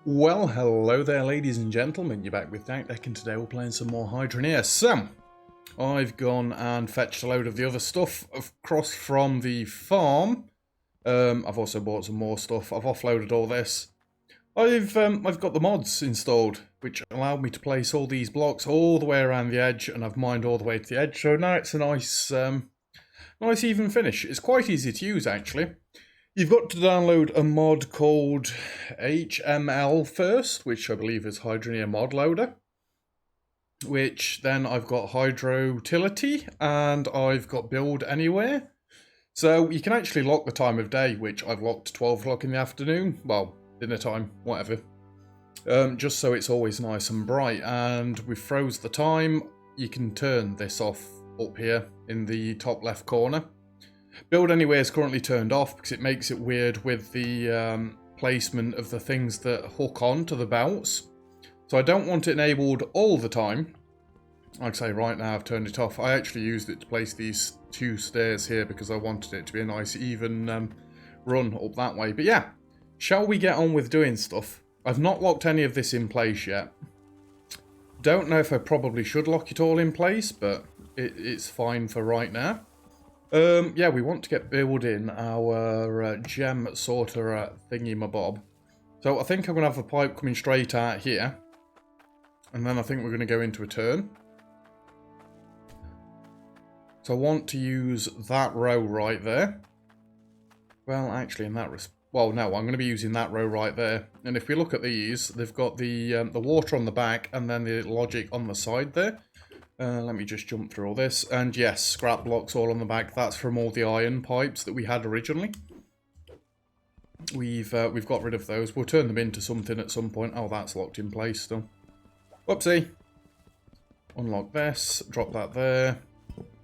Well, hello there ladies and gentlemen, you're back with Deck, and today we're playing some more Hydroneer. So, I've gone and fetched a load of the other stuff across from the farm. I've also bought some more stuff. I've offloaded all this. I've got the mods installed, which allowed me to place all these blocks all the way around the edge, and I've mined all the way to the edge, so now it's a nice, nice even finish. It's quite easy to use actually. You've got to download a mod called HML first, which I believe is Hydroneer Mod Loader. Which then I've got Hydrotility and I've got Build Anywhere. So you can actually lock the time of day, which I've locked to 12 o'clock in the afternoon. Well, dinner time, whatever. Just so it's always nice and bright. And we froze the time. You can turn this off up here in the top left corner. Build Anywhere is currently turned off because it makes it weird with the placement of the things that hook on to the belts. So I don't want it enabled all the time. Like I say, right now I've turned it off. I actually used it to place these two stairs here because I wanted it to be a nice even run up that way. But yeah, shall we get on with doing stuff? I've not locked any of this in place yet. Don't know if I probably should lock it all in place, but it's fine for right now. Yeah, we want to get building our gem sorter thingy-mabob. So I think I'm going to have a pipe coming straight out here. And then I think we're going to go into a turn. So I want to use that row right there. Well, actually, in that well, no, I'm going to be using that row right there. And if we look at these, they've got the water on the back and then the logic on the side there. Let me just jump through all this. And yes, scrap blocks all on the back. That's from all the iron pipes that we had originally. We've got rid of those. We'll turn them into something at some point. Oh, that's locked in place still. Whoopsie. Unlock this. Drop that there.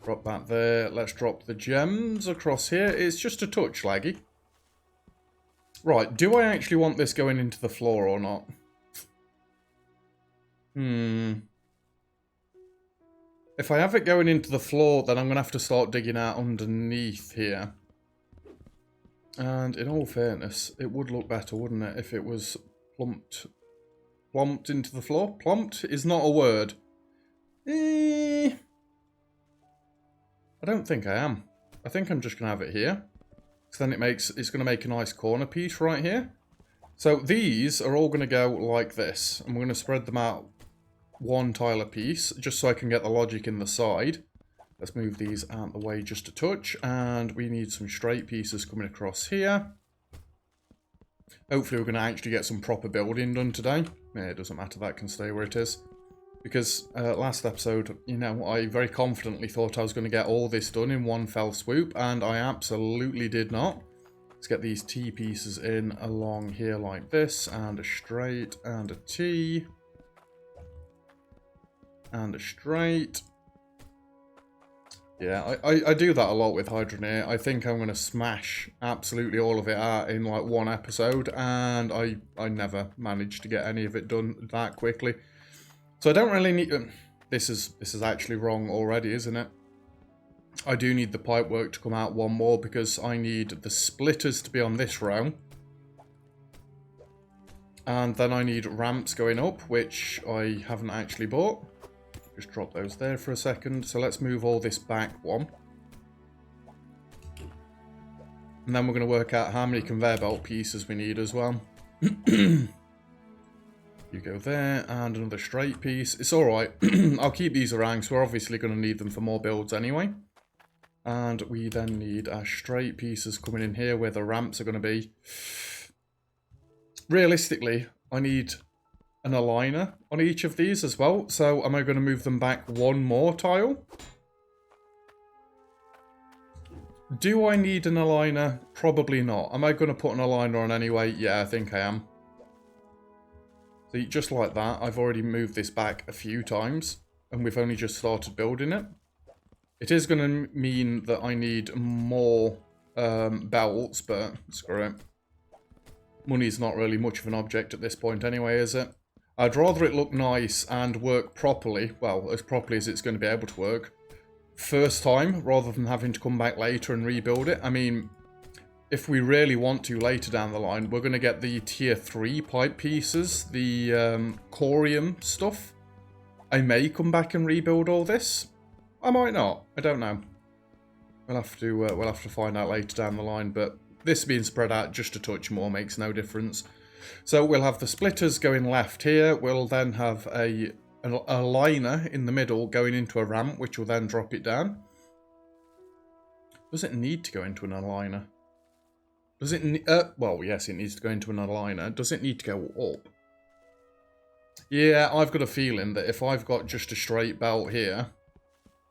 Drop that there. Let's drop the gems across here. It's just a touch laggy. Right, do I actually want this going into the floor or not? If I have it going into the floor, then I'm going to have to start digging out underneath here. And in all fairness, it would look better, wouldn't it, if it was plumped into the floor? Plumped is not a word. I don't think I am. I think I'm just going to have it here. So then it's going to make a nice corner piece right here. So these are all going to go like this. And we're going to spread them out one tile a piece, just so I can get the logic in the side. Let's move these out the way just a touch, and we need some straight pieces coming across here. Hopefully we're going to actually get some proper building done today. Yeah, it doesn't matter, that can stay where it is. Because last episode, you know, I very confidently thought I was going to get all this done in one fell swoop, and I absolutely did not. Let's get these T pieces in along here like this, and a straight, and a T. And a straight. Yeah, I do that a lot with Hydroneer. I think I'm going to smash absolutely all of it out in like one episode, and I never managed to get any of it done that quickly. So I don't really need... This is actually wrong already, isn't it? I do need the pipe work to come out one more because I need the splitters to be on this row. And then I need ramps going up, which I haven't actually bought. Just drop those there for a second. So let's move all this back one. And then we're going to work out how many conveyor belt pieces we need as well. You go there, and another straight piece. It's alright. I'll keep these around, because we're obviously going to need them for more builds anyway. And we then need our straight pieces coming in here, where the ramps are going to be. Realistically, I need an aligner on each of these as well. So am I going to move them back one more tile? Do I need an aligner? Probably not. Am I going to put an aligner on anyway? Yeah, I think I am. See, just like that, I've already moved this back a few times, and we've only just started building it. It is going to mean that I need more belts, but screw it. Money's not really much of an object at this point anyway, is it? I'd rather it look nice and work properly, well, as properly as it's going to be able to work, first time, rather than having to come back later and rebuild it. I mean, if we really want to later down the line, we're going to get the tier 3 pipe pieces, the corium stuff. I may come back and rebuild all this. I might not. I don't know. We'll have to find out later down the line, but this being spread out just a touch more makes no difference. So we'll have the splitters going left here. We'll then have a liner in the middle going into a ramp, which will then drop it down. Does it need to go into an aligner? Does it? Well, yes, it needs to go into an aligner. Does it need to go up? Yeah, I've got a feeling that if I've got just a straight belt here,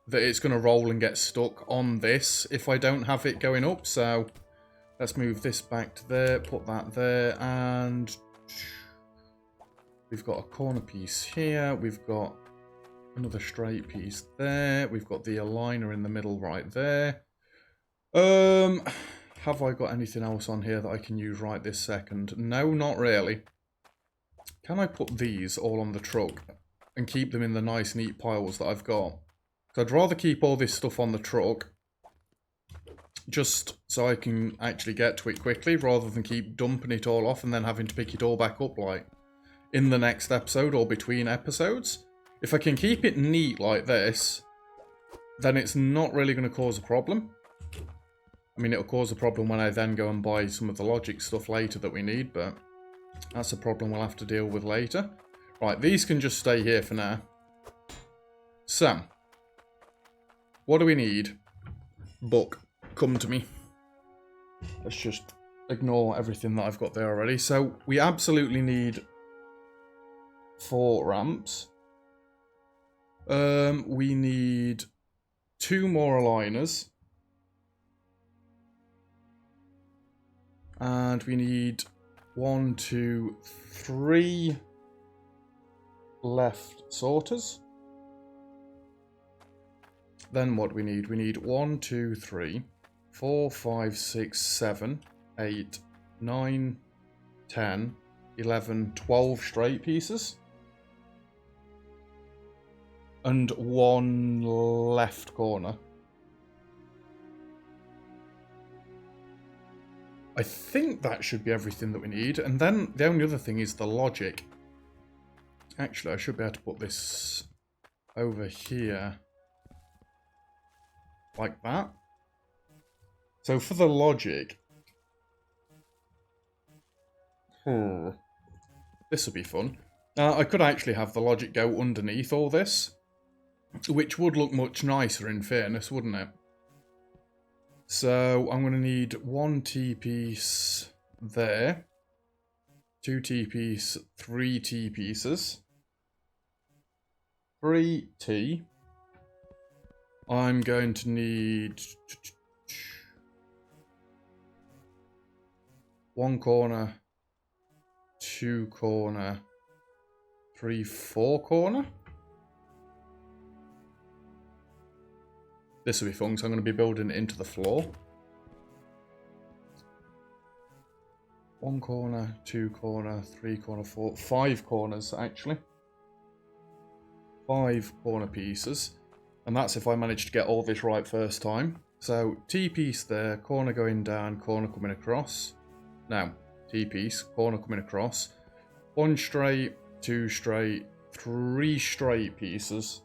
that it's going to roll and get stuck on this if I don't have it going up. So let's move this back to there, put that there, and we've got a corner piece here. We've got another straight piece there. We've got the aligner in the middle right there. Have I got anything else on here that I can use right this second? No, not really. Can I put these all on the truck and keep them in the nice neat piles that I've got? So I'd rather keep all this stuff on the truck just so I can actually get to it quickly rather than keep dumping it all off and then having to pick it all back up like in the next episode or between episodes. If I can keep it neat like this, then it's not really going to cause a problem. I mean, it'll cause a problem when I then go and buy some of the logic stuff later that we need, but that's a problem we'll have to deal with later. Right, these can just stay here for now. So, what do we need? Book, come to me. Let's just ignore everything that I've got there already. So, we absolutely need 4 ramps. We need 2 more aligners. And we need 1, 2, 3 left sorters. Then what do we need? We need 1, 2, 3, 4, 5, 6, 7, 8, 9, 10, 11, 12 straight pieces. And 1 left corner. I think that should be everything that we need. And then the only other thing is the logic. Actually, I should be able to put this over here. Like that. So for the logic... this will be fun. I could actually have the logic go underneath all this. Which would look much nicer in fairness, wouldn't it? So I'm going to need 1 T-piece there, 2 T-piece, 3 T-pieces, 3 T. I'm going to need 1 corner, 2 corner, 3, 4 corner. This will be fun, so I'm going to be building it into the floor. 1 corner, 2 corner, 3 corner, 4, 5 corners actually. 5 corner pieces. And that's if I manage to get all this right first time. So T-piece there, corner going down, corner coming across. Now, T-piece, corner coming across. 1 straight, 2 straight, 3 straight pieces.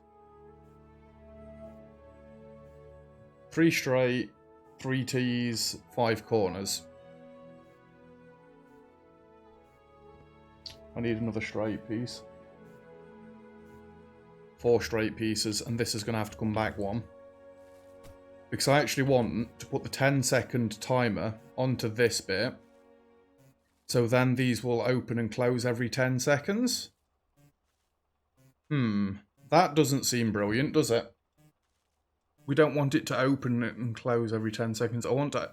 3 straight, 3 T's, 5 corners. I need another straight piece. 4 straight pieces, and this is going to have to come back 1. Because I actually want to put the 10-second timer onto this bit. So then these will open and close every 10 seconds. That doesn't seem brilliant, does it? We don't want it to open it and close every 10 seconds. I want to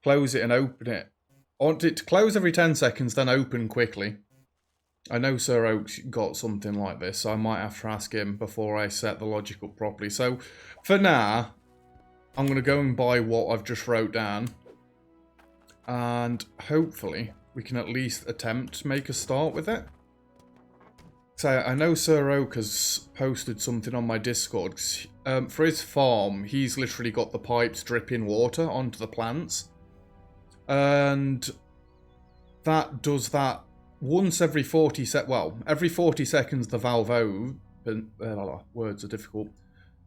close it and open it. I want it to close every 10 seconds, then open quickly. I know Sir Oak's got something like this, so I might have to ask him before I set the logic up properly. So, for now, I'm going to go and buy what I've just wrote down. And hopefully, we can at least attempt to make a start with it. So, I know Sir Oak has posted something on my Discord. For his farm, he's literally got the pipes dripping water onto the plants. And that does that once every 40 every 40 seconds the valve opens. Words are difficult.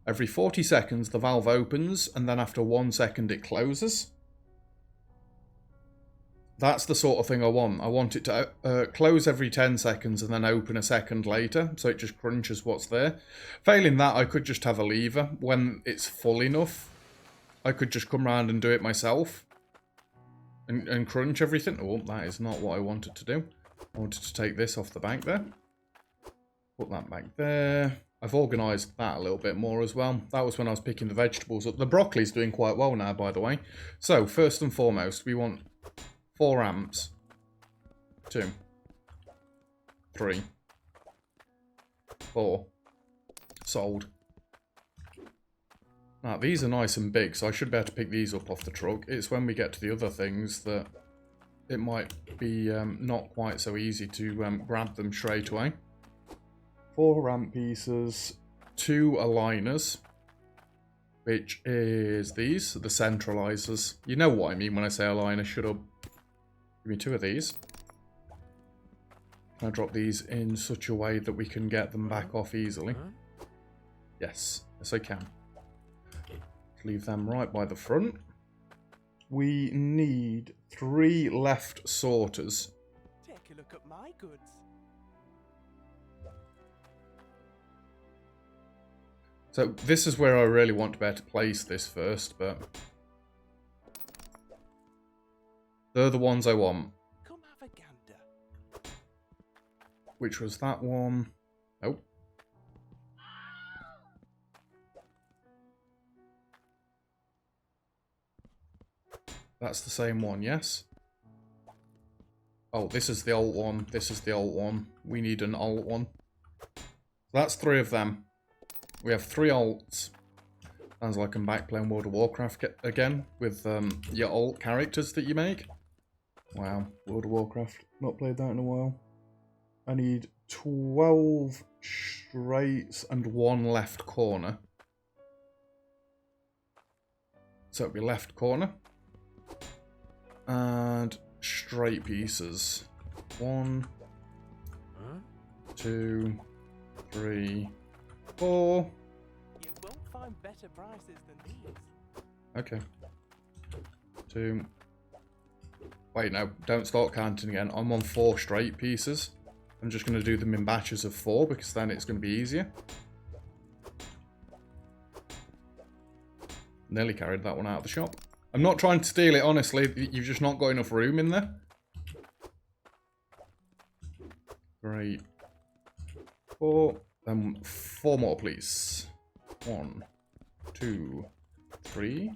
Every 40 seconds the valve opens, and then after 1 second it closes. That's the sort of thing I want. I want it to close every 10 seconds and then open a second later, so it just crunches what's there. Failing that, I could just have a lever. When it's full enough, I could just come around and do it myself. And crunch everything. Oh, that is not what I wanted to do. I wanted to take this off the bank there. Put that back there. I've organised that a little bit more as well. That was when I was picking the vegetables up. The broccoli's doing quite well now, by the way. So, first and foremost, we want 4 amps. 2. 3. 4. Sold. Now, these are nice and big, so I should be able to pick these up off the truck. It's when we get to the other things that it might be not quite so easy to grab them straight away. 4 ramp pieces, 2 aligners, which is these, the centralizers. You know what I mean when I say aligner, shut up. Give me 2 of these. Can I drop these in such a way that we can get them back off easily? Yes, yes I can. Leave them right by the front. We need 3 left sorters. Take a look at my goods. So this is where I really want to be able to place this first, but they're the ones I want. Come have a gander. Which was that one. Nope. That's the same one, yes? Oh, this is the alt one. This is the alt one. We need an alt one. That's 3 of them. We have 3 alts. Sounds like I'm back playing World of Warcraft again with your alt characters that you make. Wow, World of Warcraft. Not played that in a while. I need 12 straights and 1 left corner. So it'll be left corner. And straight pieces. 1, 2, 3, 4. You won't find better prices than these. Okay. 2. Wait, no, don't start counting again. I'm on 4 straight pieces. I'm just going to do them in batches of 4 because then it's going to be easier. Nearly carried that one out of the shop. I'm not trying to steal it, honestly. You've just not got enough room in there. 3, 4. Then 4 more, please. 1, 2, 3,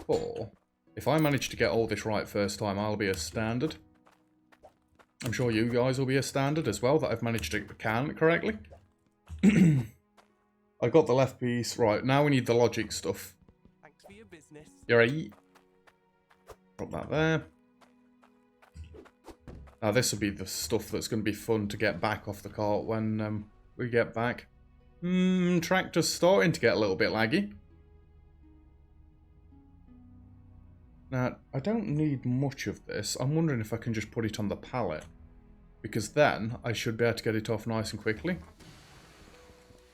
4. If I manage to get all this right first time, I'll be a standard. I'm sure you guys will be a standard as well, that I've managed to count it correctly. I got the left piece. Right, now we need the logic stuff. Thanks for your business. You're right. Drop that there. Now this will be the stuff that's going to be fun to get back off the cart when we get back. Tractor's starting to get a little bit laggy. Now, I don't need much of this. I'm wondering if I can just put it on the pallet. Because then, I should be able to get it off nice and quickly.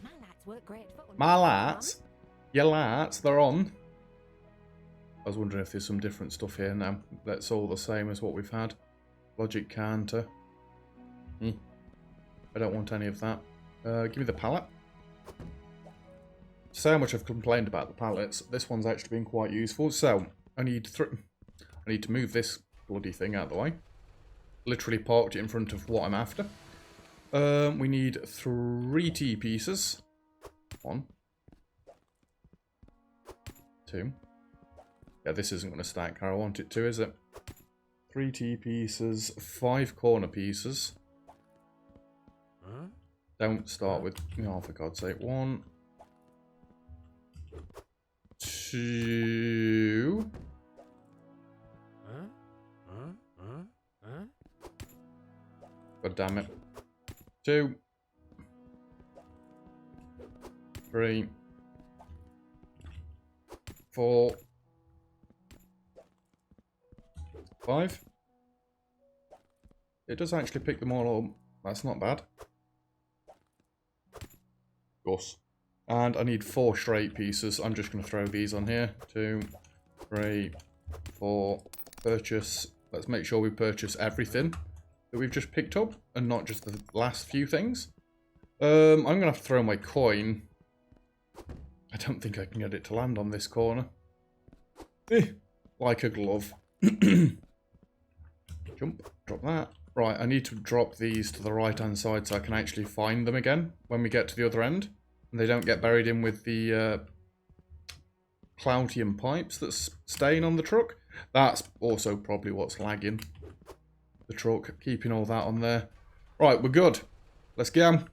My lights work great. My lights? Your lights, they're on. I was wondering if there's some different stuff here now. That's all the same as what we've had. Logic counter. I don't want any of that. Give me the pallet. So how much I've complained about the pallets. This one's actually been quite useful. So, I need to move this bloody thing out of the way. Literally parked it in front of what I'm after. We need 3 T pieces. 1. 2. Yeah, this isn't going to stack how I want it to, is it? 3 T pieces, 5 corner pieces. Don't start with... Oh, for God's sake. 1. 2. God damn it. 2. 3. 4. 5. It does actually pick them all up. That's not bad. Gosh. And I need 4 straight pieces. I'm just going to throw these on here. 2, 3, 4. Purchase. Let's make sure we purchase everything that we've just picked up and not just the last few things. I'm going to have to throw my coin. I don't think I can get it to land on this corner. Like a glove. Jump. Drop that. Right, I need to drop these to the right-hand side so I can actually find them again when we get to the other end. And they don't get buried in with the Cloutium pipes that's staying on the truck. That's also probably what's lagging the truck, keeping all that on there. Right, we're good. Let's get 'em.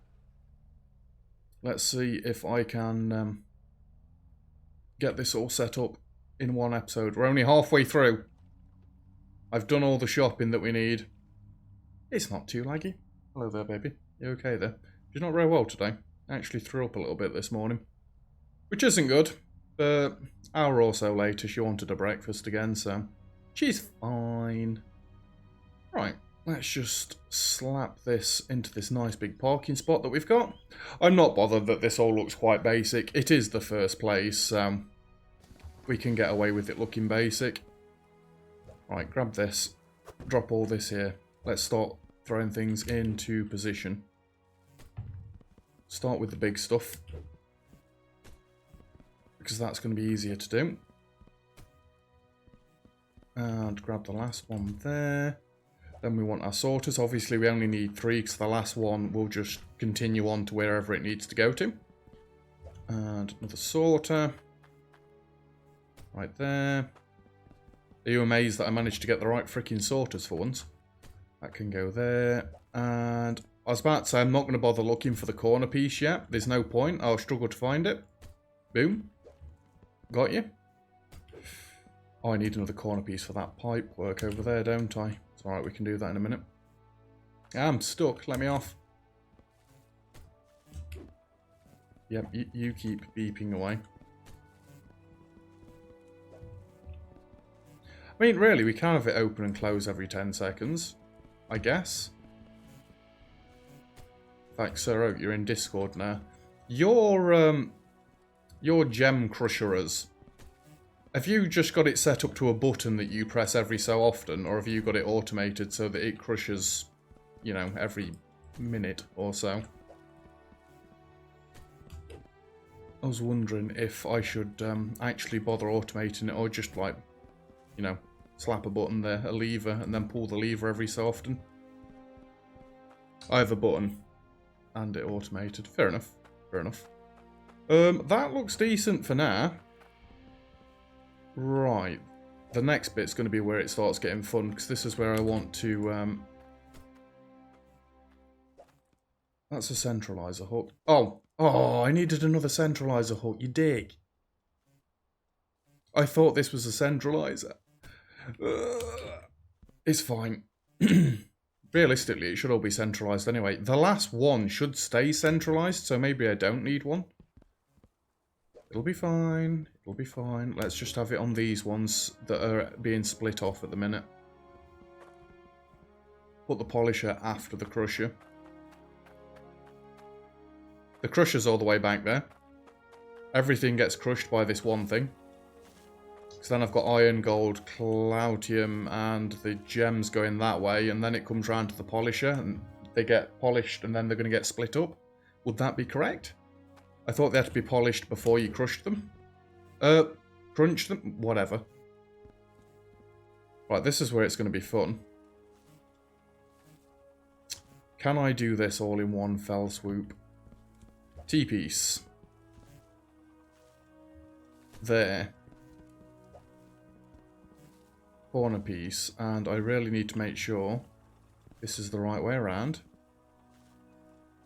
Let's see if I can get this all set up in one episode. We're only halfway through. I've done all the shopping that we need. It's not too laggy. Hello there, baby. You okay there? She's not very well today. I actually threw up a little bit this morning. Which isn't good. But an hour or so later, she wanted a breakfast again, so she's fine. Right, let's just slap this into this nice big parking spot that we've got. I'm not bothered that this all looks quite basic. It is the first place, so we can get away with it looking basic. Right, grab this. Drop all this here. Let's start throwing things into position. Start with the big stuff, because that's going to be easier to do. And grab the last one there. Then we want our sorters. Obviously we only need 3 because the last one will just continue on to wherever it needs to go to. And another sorter. Right there. Are you amazed that I managed to get the right freaking sorters for once? That can go there. And I was about to say I'm not going to bother looking for the corner piece yet. There's no point. I'll struggle to find it. Boom. Got you. Oh, I need another corner piece for that pipe work over there, don't I? It's alright, we can do that in a minute. I'm stuck. Let me off. Yep, you keep beeping away. I mean, really, we can have it open and close every 10 seconds. I guess. In fact, Sir Oak, you're in Discord now. Your gem crusherers. Have you just got it set up to a button that you press every so often, or have you got it automated so that it crushes, you know, every minute or so? I was wondering if I should actually bother automating it, or just like, you know, slap a button there, a lever, and then pull the lever every so often. I have a button and it automated. Fair enough. Fair enough. That looks decent for now. Right. The next bit's going to be where it starts getting fun, because this is where I want to... That's a centralizer hook. Oh! Oh, I needed another centralizer hook, you dick. I thought this was a centralizer. It's fine. Realistically, it should all be centralized anyway. The last one should stay centralized, so maybe I don't need one. It'll be fine. It'll be fine. Let's just have it on these ones that are being split off at the minute. Put the polisher after the crusher. The crusher's all the way back there. Everything gets crushed by this one thing. So then I've got iron, gold, cloutium, and the gems going that way, and then it comes round to the polisher, and they get polished, and then they're going to get split up. Would that be correct? I thought they had to be polished before you crushed them. Crunched them? Whatever. Right, this is where it's going to be fun. Can I do this all in one fell swoop? T-piece. There. Corner piece, and I really need to make sure this is the right way around.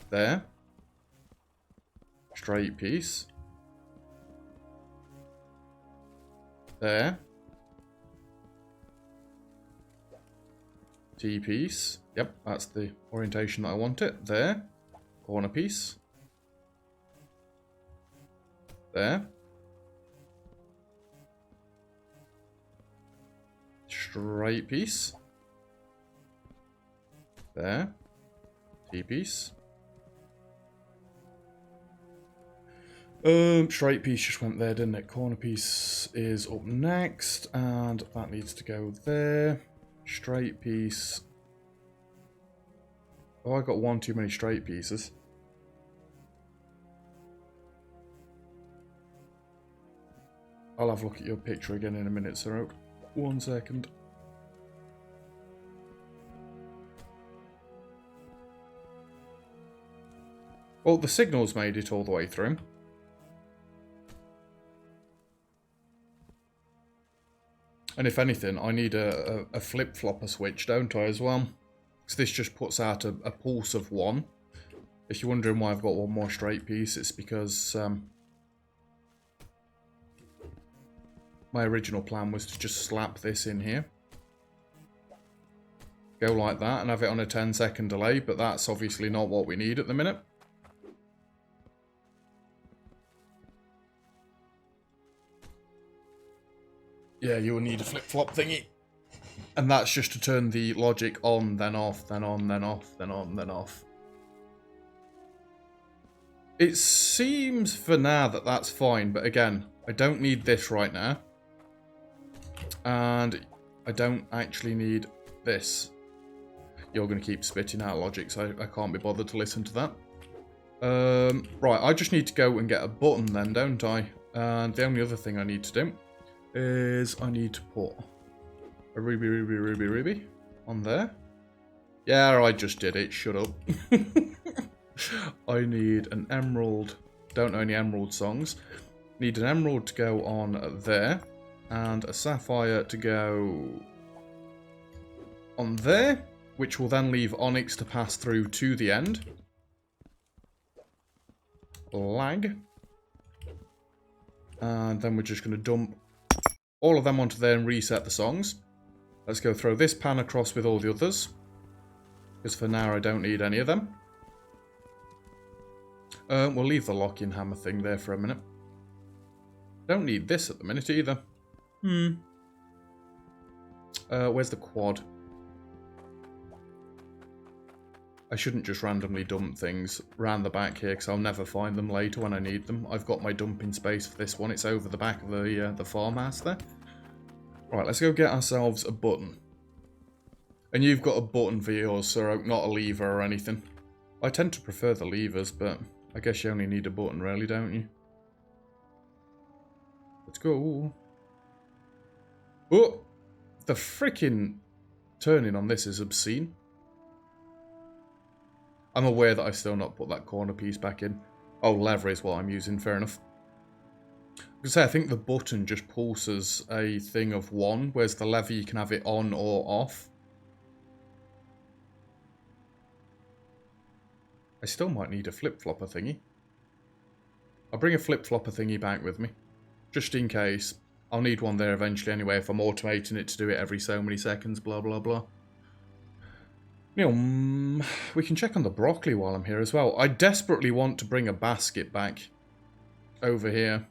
There. Straight piece. There. T-piece. Yep, that's the orientation that I want it. There. Corner piece. There. straight piece. There. T-piece. Straight piece just went there, didn't it? Corner piece is up next, and that needs to go there. Straight piece. Oh, I got one too many straight pieces. I'll have a look at your picture again in a minute, Sir. 1 second. Well, the signal's made it all the way through. And if anything, I need a flip-flopper switch, don't I, as well? Because this just puts out a pulse of 1. If you're wondering why I've got one more straight piece, it's because my original plan was to just slap this in here. Go like that and have it on a 10-second delay, but that's obviously not what we need at the minute. Yeah, you will need a flip-flop thingy. And that's just to turn the logic on, then off, then on, then off, then on, then off. It seems for now that that's fine, but again, I don't need this right now. And I don't actually need this. You're going to keep spitting out logic, so I can't be bothered to listen to that. Right, I just need to go and get a button then, don't I? And the only other thing I need to do is I need to put a ruby on there. Yeah, I just did it. Shut up. I need an emerald. Don't know any emerald songs. Need an emerald to go on there. And a sapphire to go on there. Which will then leave onyx to pass through to the end. Lag. And then we're just going to dump all of them onto there and reset the songs. Let's go throw this pan across with all the others. Because for now I don't need any of them. We'll leave the lock-in hammer thing there for a minute. Don't need this at the minute either. Where's the quad? I shouldn't just randomly dump things round the back here because I'll never find them later when I need them. I've got my dumping space for this one. It's over the back of the farmhouse there. Right, let's go get ourselves a button. And you've got a button for yours, Sir, not a lever or anything. I tend to prefer the levers, but I guess you only need a button really, don't you? Let's go. Oh! The freaking turning on this is obscene. I'm aware that I've still not put that corner piece back in. Oh, lever is what I'm using, fair enough. I think the button just pulses a thing of 1, whereas the lever you can have it on or off. I still might need a flip-flopper thingy. I'll bring a flip-flopper thingy back with me, just in case. I'll need one there eventually anyway if I'm automating it to do it every so many seconds, blah blah blah. You know, we can check on the broccoli while I'm here as well. I desperately want to bring a basket back over here.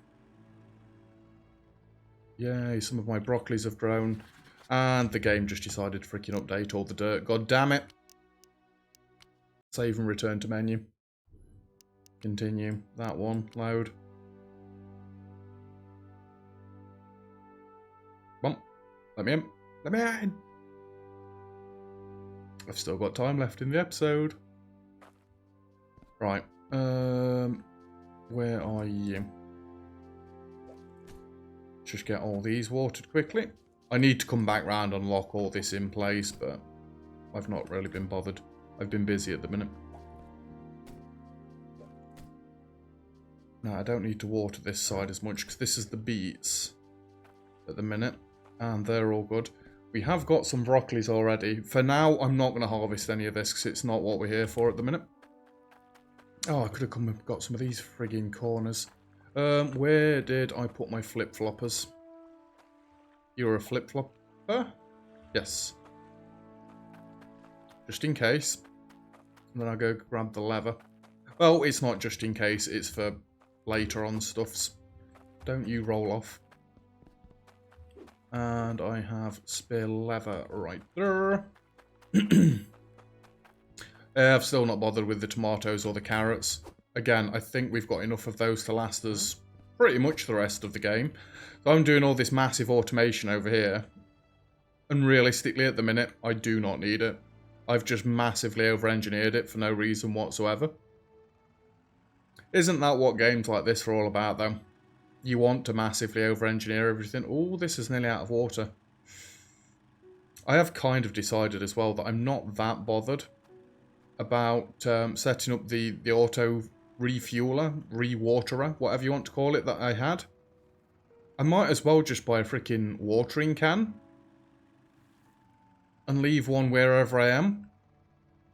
Yay, some of my broccolis have grown. And the game just decided to freaking update all the dirt. God damn it. Save and return to menu. Continue. That one. Load. Come on. Let me in. Let me in. I've still got time left in the episode. Right. Where are you? Just get all these watered quickly. I need to come back round and lock all this in place, but I've not really been bothered. I've been busy at the minute. No, I don't need to water this side as much because this is the beets at the minute. And they're all good. We have got some broccolis already. For now, I'm not going to harvest any of this because it's not what we're here for at the minute. Oh, I could have come and got some of these frigging corners. Where did I put my flip-floppers? You're a flip-flopper? Yes. Just in case. And then I'll go grab the lever. Well, it's not just in case, it's for later on stuffs. Don't you roll off. And I have spare leather right there. I've still not bothered with the tomatoes or the carrots. Again, I think we've got enough of those to last us pretty much the rest of the game. So I'm doing all this massive automation over here. And realistically, at the minute, I do not need it. I've just massively over-engineered it for no reason whatsoever. Isn't that what games like this are all about, though? You want to massively over-engineer everything. Oh, this is nearly out of water. I have kind of decided as well that I'm not that bothered about setting up the auto refueler, re-waterer, whatever you want to call it, that I had. I might as well just buy a freaking watering can and leave one wherever I am.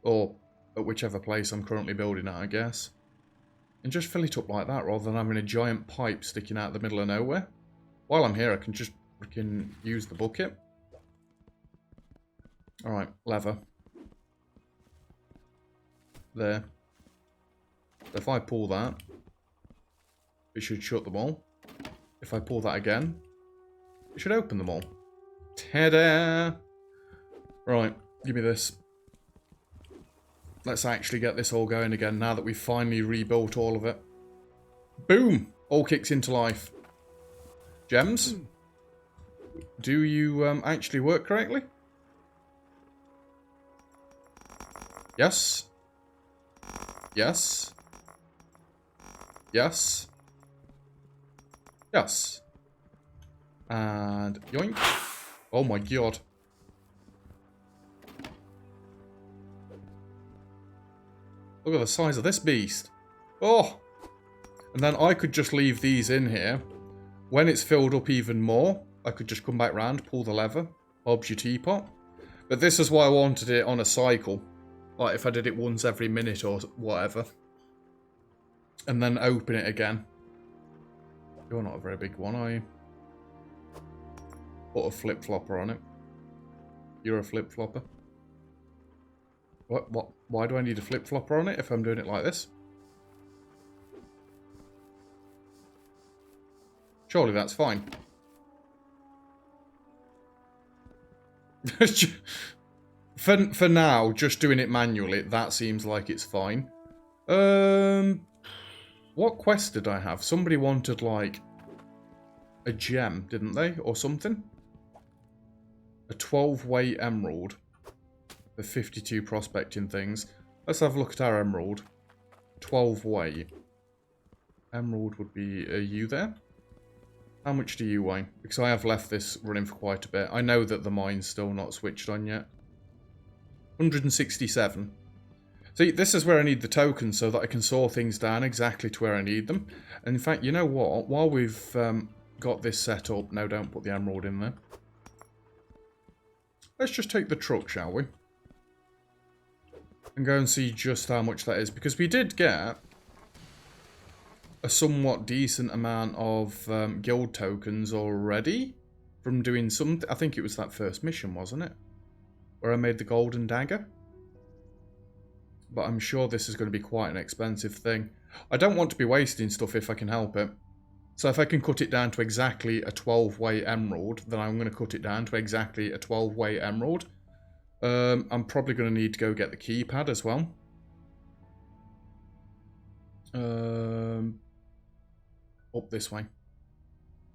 Or at whichever place I'm currently building at, I guess. And just fill it up like that, rather than having a giant pipe sticking out the middle of nowhere. While I'm here, I can just freaking use the bucket. Alright, lever. There. So if I pull that, it should shut them all. If I pull that again, it should open them all. Ta-da! Right, give me this. Let's actually get this all going again now that we've finally rebuilt all of it. Boom! All kicks into life. Gems? Do you actually work correctly? Yes. Yes. Yes. Yes. And yoink. Oh my god. Look at the size of this beast. Oh! And then I could just leave these in here. When it's filled up even more, I could just come back round, pull the lever, Bob's your teapot. But this is why I wanted it on a cycle. Like if I did it once every minute or whatever. And then open it again. You're not a very big one, are you? Put a flip-flopper on it. You're a flip-flopper. What? Why do I need a flip-flopper on it if I'm doing it like this? Surely that's fine. For now, just doing it manually, that seems like it's fine. What quest did I have? Somebody wanted, like, a gem, didn't they? Or something? A 12-way emerald. The 52 prospecting things. Let's have a look at our emerald. 12-way. Emerald would be... Are you there? How much do you weigh? Because I have left this running for quite a bit. I know that the mine's still not switched on yet. 167. See, this is where I need the tokens so that I can saw things down exactly to where I need them. And in fact, you know what? While we've got this set up... No, don't put the emerald in there. Let's just take the truck, shall we? And go and see just how much that is. Because we did get a somewhat decent amount of guild tokens already. From doing something. I think it was that first mission, wasn't it? Where I made the golden dagger. But I'm sure this is going to be quite an expensive thing. I don't want to be wasting stuff if I can help it. So if I can cut it down to exactly a 12-way emerald, then I'm going to cut it down to exactly a 12-way emerald. I'm probably going to need to go get the keypad as well. Up this way.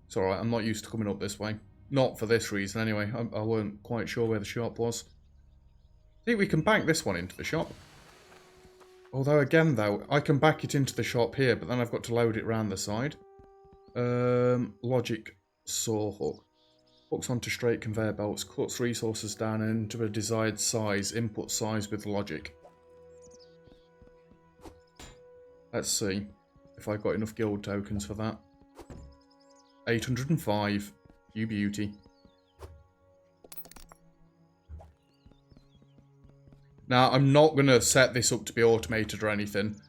It's alright, I'm not used to coming up this way. Not for this reason anyway. I weren't quite sure where the shop was. I think we can back this one into the shop. Although again though, I can back it into the shop here, but then I've got to load it round the side. Logic saw hook. Hooks onto straight conveyor belts, cuts resources down into a desired size, input size with logic. Let's see if I got enough guild tokens for that. 805. You beauty. Now, I'm not going to set this up to be automated or anything.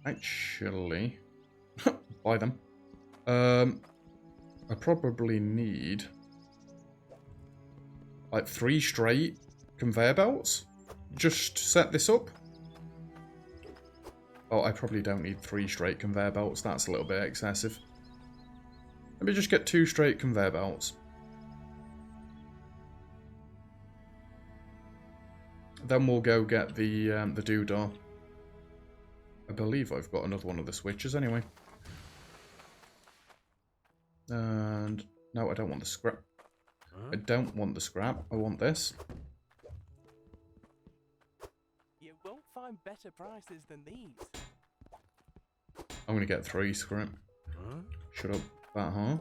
Actually, buy them. I probably need like 3 straight conveyor belts. Just set this up. Oh, I probably don't need 3 straight conveyor belts. That's a little bit excessive. Let me just get 2 straight conveyor belts. Then we'll go get the doodah. I believe I've got another one of the switches anyway. And no, I don't want the scrap. I don't want the scrap. I want this. You won't find better prices than these. I'm going to get 3 scrap. Shut up, that, huh?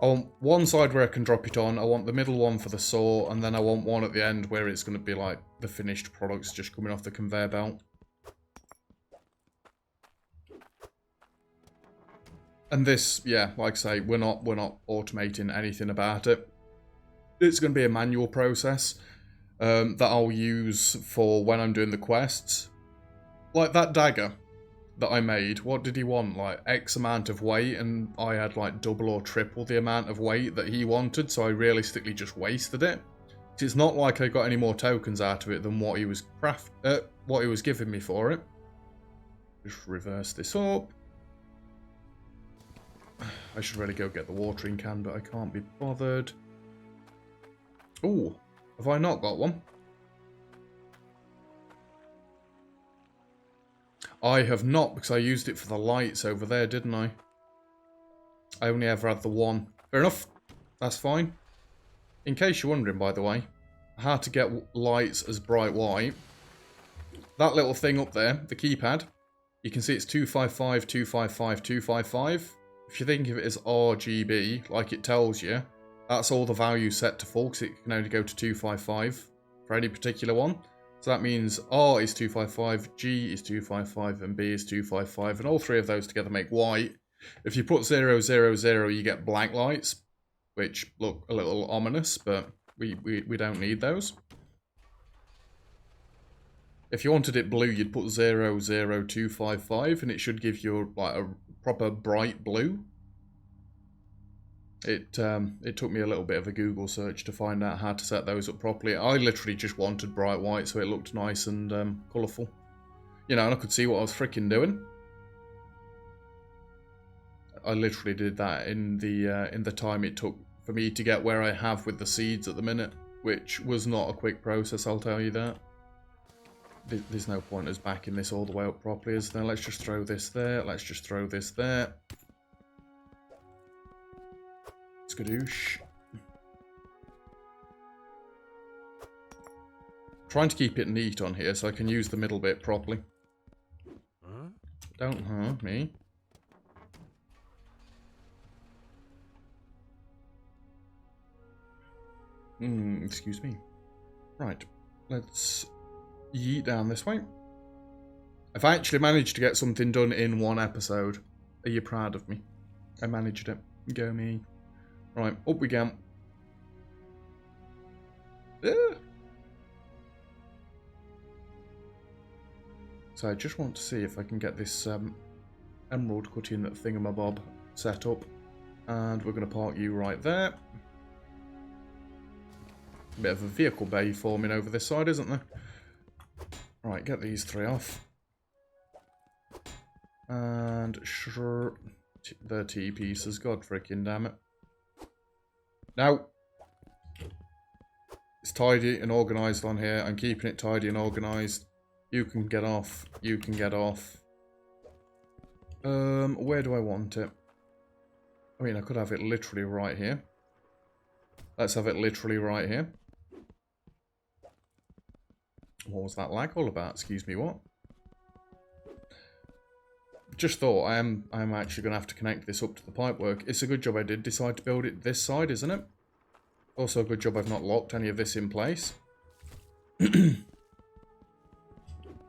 I want one side where I can drop it on. I want the middle one for the saw. And then I want one at the end where it's going to be like the finished products just coming off the conveyor belt. And this, yeah, like I say, we're not automating anything about it. It's going to be a manual process that I'll use for when I'm doing the quests. Like that dagger that I made, what did he want? Like X amount of weight, and I had like double or triple the amount of weight that he wanted, so I realistically just wasted it. It's not like I got any more tokens out of it than what he was giving me for it. Just reverse this up. I should really go get the watering can, but I can't be bothered. Oh, have I not got one? I have not, because I used it for the lights over there, didn't I? I only ever had the one. Fair enough. That's fine. In case you're wondering, by the way, how to get lights as bright white. That little thing up there, the keypad, you can see it's 255, 255, 255. If you think of it as RGB, like it tells you, that's all the values set to full, because it can only go to 255 for any particular one. So that means R is 255, G is 255, and B is 255, and all 3 of those together make white. If you put 000, you get black lights, which look a little ominous, but we don't need those. If you wanted it blue, you'd put 00255, and it should give you like a proper bright blue. It took me a little bit of a Google search to find out how to set those up properly. I literally just wanted bright white so it looked nice and colourful. You know, and I could see what I was freaking doing. I literally did that in the time it took for me to get where I have with the seeds at the minute, which was not a quick process, I'll tell you that. There's no point us backing this all the way up properly, is there? Let's just throw this there. Let's just throw this there. Skadoosh. Trying to keep it neat on here so I can use the middle bit properly. Don't hurt me. Excuse me. Right, let's yeet down this way. I've actually managed to get something done in 1 episode. Are you proud of me? I managed it. Go me. Right, up we go. So I just want to see if I can get this emerald cutting thingamabob set up. And we're going to park you right there. A bit of a vehicle bay forming over this side, isn't there? Right, get these 3 off. And sure, the T pieces. God freaking damn it. Now, it's tidy and organised on here. I'm keeping it tidy and organised. You can get off. You can get off. Where do I want it? I mean, I could have it literally right here. Let's have it literally right here. What was that lag all about? Excuse me, what? Just thought I am actually going to have to connect this up to the pipework. It's a good job I did decide to build it this side, isn't it? Also a good job I've not locked any of this in place.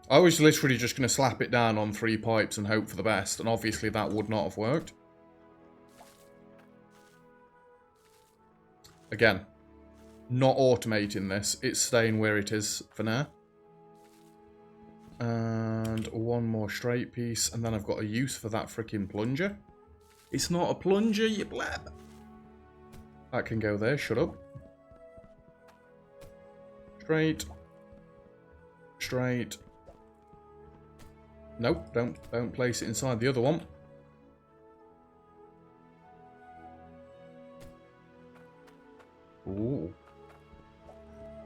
I was literally just going to slap it down on 3 pipes and hope for the best, and obviously that would not have worked. Again, not automating this. It's staying where it is for now. And 1 more straight piece, and then I've got a use for that freaking plunger. It's not a plunger, you blab. That can go there, shut up. Straight. Straight. Nope, don't place it inside the other one. Ooh.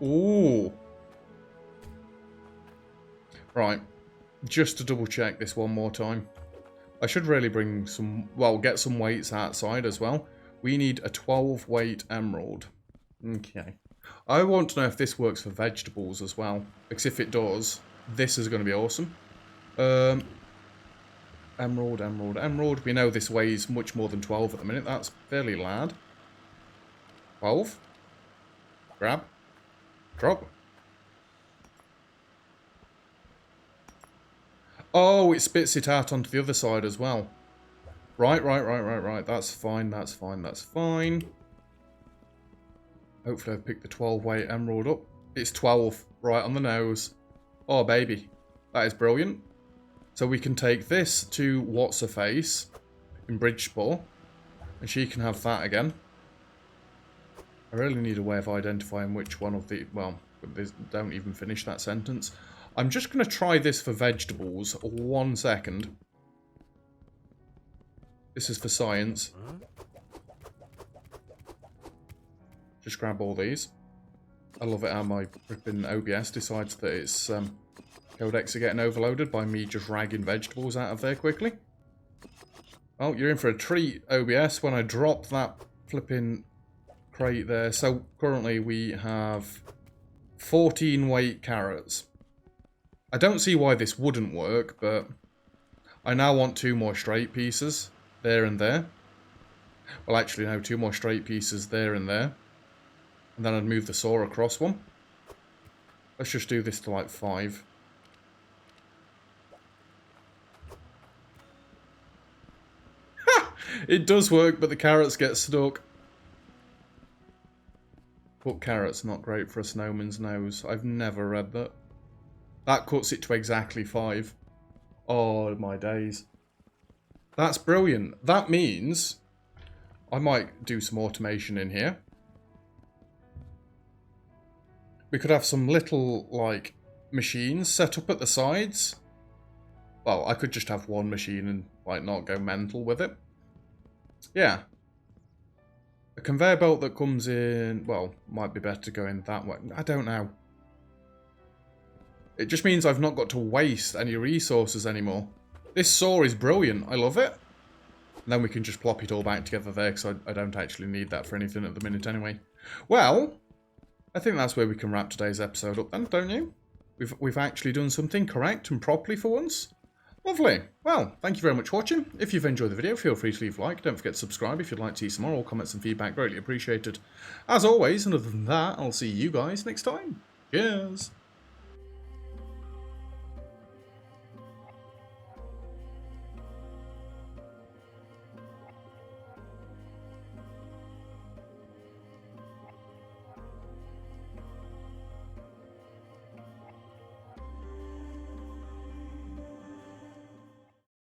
Ooh. Right. Just to double check this one more time. I should really bring some, well, get some weights outside as well. We need a 12 weight emerald. Okay. I want to know if this works for vegetables as well. Because if it does, this is going to be awesome. Emerald, emerald, emerald. We know this weighs much more than 12 at the minute. That's fairly loud. 12. Grab. Drop. Oh, it spits it out onto the other side as well. Right. That's fine, that's fine, that's fine. Hopefully I've picked the 12 weight emerald up. It's 12, right on the nose. Oh, baby. That is brilliant. So we can take this to What's-Her-Face in Bridgeport. And she can have that again. I really need a way of identifying which one of the... Well, don't even finish that sentence. I'm just going to try this for vegetables. 1 second. This is for science. Just grab all these. I love it how my flipping OBS decides that its codecs are getting overloaded by me just ragging vegetables out of there quickly. Oh, you're in for a treat, OBS, when I drop that flipping crate there. So currently we have 14 weight carrots. I don't see why this wouldn't work, but I now want 2 more straight pieces there and there. Well, actually, no, 2 more straight pieces there and there. And then I'd move the saw across one. Let's just do this to like 5. It does work, but the carrots get stuck. But carrots not great for a snowman's nose. I've never read that. That cuts it to exactly 5. Oh, my days. That's brilliant. That means I might do some automation in here. We could have some little, like, machines set up at the sides. Well, I could just have one machine and, like, not go mental with it. Yeah. A conveyor belt that comes in... Well, might be better going that way. I don't know. It just means I've not got to waste any resources anymore. This saw is brilliant. I love it. And then we can just plop it all back together there, because I don't actually need that for anything at the minute anyway. Well, I think that's where we can wrap today's episode up then, don't you? We've actually done something correct and properly for once. Lovely. Well, thank you very much for watching. If you've enjoyed the video, feel free to leave a like. Don't forget to subscribe if you'd like to see some more. All comments and feedback greatly appreciated. As always, and other than that, I'll see you guys next time. Cheers.